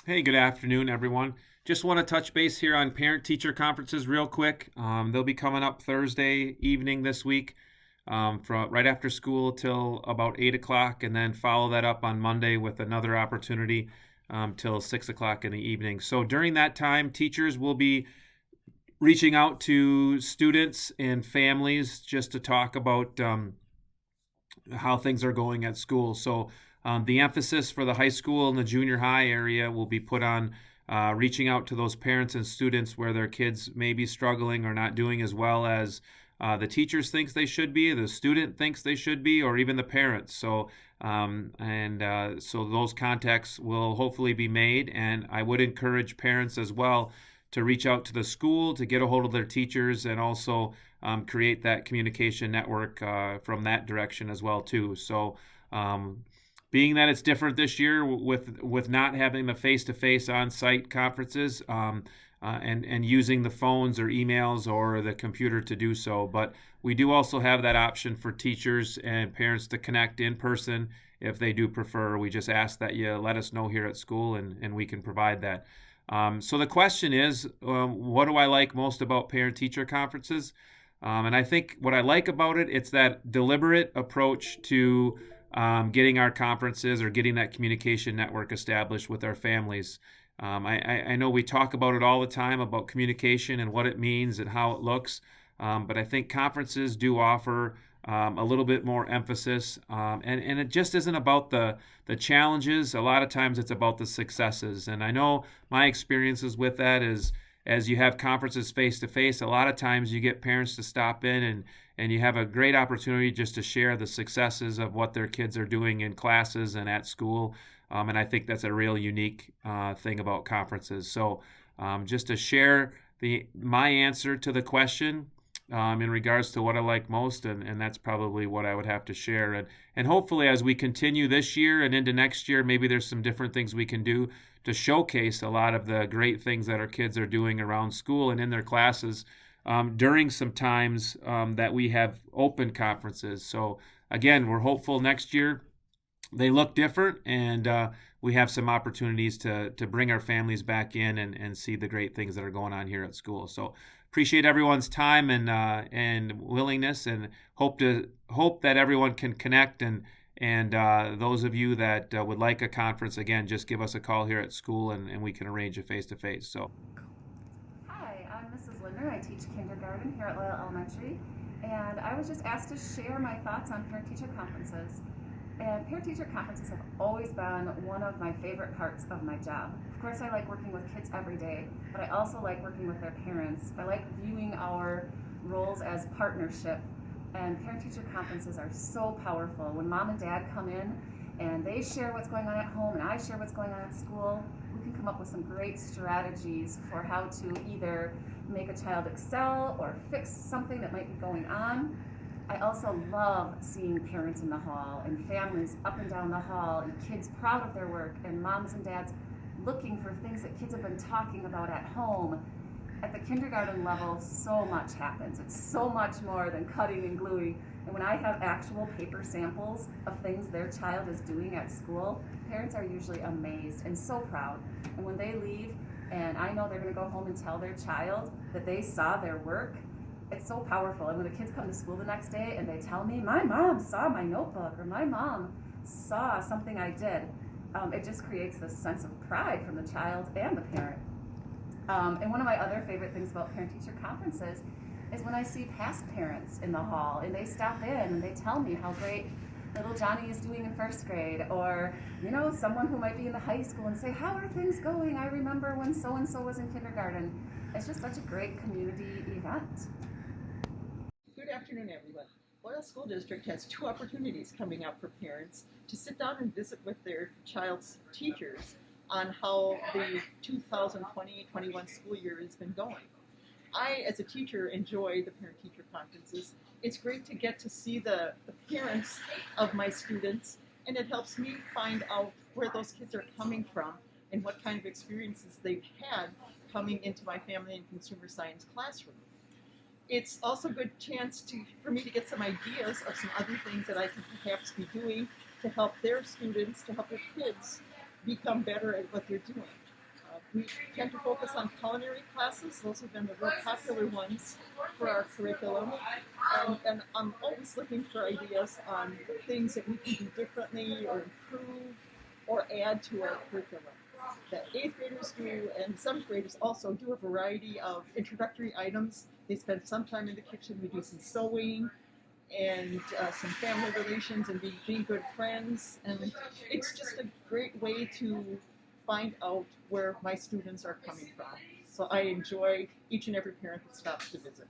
Hey, good afternoon, everyone. Just want to touch base here on parent-teacher conferences real quick. They'll be coming up Thursday evening this week, from right after school till about 8 o'clock, and then follow that up on Monday with another opportunity till 6 o'clock in the evening. So during that time, teachers will be reaching out to students and families just to talk about how things are going at school. So the emphasis for the high school and the junior high area will be put on reaching out to those parents and students where their kids may be struggling or not doing as well as the teachers thinks they should be, the student thinks they should be, or even the parents. So those contacts will hopefully be made, and I would encourage parents as well to reach out to the school to get a hold of their teachers and also create that communication network from that direction as well too. So being that it's different this year with not having the face-to-face on-site conferences and using the phones or emails or the computer to do so, but we do also have that option for teachers and parents to connect in person if they do prefer. We just ask that you let us know here at school, and we can provide that. So the question is, what do I like most about parent-teacher conferences? And I think what I like about it, it's that deliberate approach to getting our conferences or getting that communication network established with our families. I know we talk about it all the time about communication and what it means and how it looks, but I think conferences do offer a little bit more emphasis, and it just isn't about the challenges. A lot of times it's about the successes, and I know my experiences with that is as you have conferences face to face, a lot of times you get parents to stop in and you have a great opportunity just to share the successes of what their kids are doing in classes and at school. And I think that's a real unique thing about conferences. So just to share my answer to the question in regards to what I like most, and that's probably what I would have to share. And hopefully, as we continue this year and into next year, maybe there's some different things we can do to showcase a lot of the great things that our kids are doing around school and in their classes during some times that we have open conferences. So again, we're hopeful next year they look different, and we have some opportunities to bring our families back in and see the great things that are going on here at school. So appreciate everyone's time and willingness, and hope that everyone can connect. And those of you that would like a conference, again, just give us a call here at school, and we can arrange a face to face. So Hi, I'm Mrs. Linder. I teach kindergarten here at Loyal Elementary, and I was just asked to share my thoughts on parent-teacher conferences. And parent-teacher conferences have always been one of my favorite parts of my job. Of course, I like working with kids every day, but I also like working with their parents. I like viewing our roles as partnership, and parent-teacher conferences are so powerful. When mom and dad come in and they share what's going on at home and I share what's going on at school, we can come up with some great strategies for how to either make a child excel or fix something that might be going on. I also love seeing parents in the hall and families up and down the hall and kids proud of their work and moms and dads looking for things that kids have been talking about at home. At the kindergarten level, so much happens. It's so much more than cutting and gluing. And when I have actual paper samples of things their child is doing at school, parents are usually amazed and so proud. And when they leave, and I know they're going to go home and tell their child that they saw their work, it's so powerful. And when the kids come to school the next day and they tell me, my mom saw my notebook, or my mom saw something I did, it just creates this sense of pride from the child and the parent. And one of my other favorite things about parent-teacher conferences is when I see past parents in the hall and they stop in and they tell me how great little Johnny is doing in first grade, or someone who might be in the high school and say, how are things going? I remember when so-and-so was in kindergarten. It's just such a great community event. Good afternoon, everyone. Loyal School District has two opportunities coming up for parents to sit down and visit with their child's teachers on how the 2020-21 school year has been going. I, as a teacher, enjoy the parent-teacher conferences. It's great to get to see the parents of my students, and it helps me find out where those kids are coming from and what kind of experiences they've had coming into my family and consumer science classroom. It's also a good chance for me to get some ideas of some other things that I can perhaps be doing to help their students, to help their kids become better at what they're doing. We tend to focus on culinary classes. Those have been the real popular ones for our curriculum. And I'm always looking for ideas on things that we can do differently or improve or add to our curriculum. The 8th graders do, and 7th graders also do a variety of introductory items. They spend some time in the kitchen. We do some sewing and some family relations and being good friends. And it's just a great way to find out where my students are coming from. So I enjoy each and every parent that stops to visit.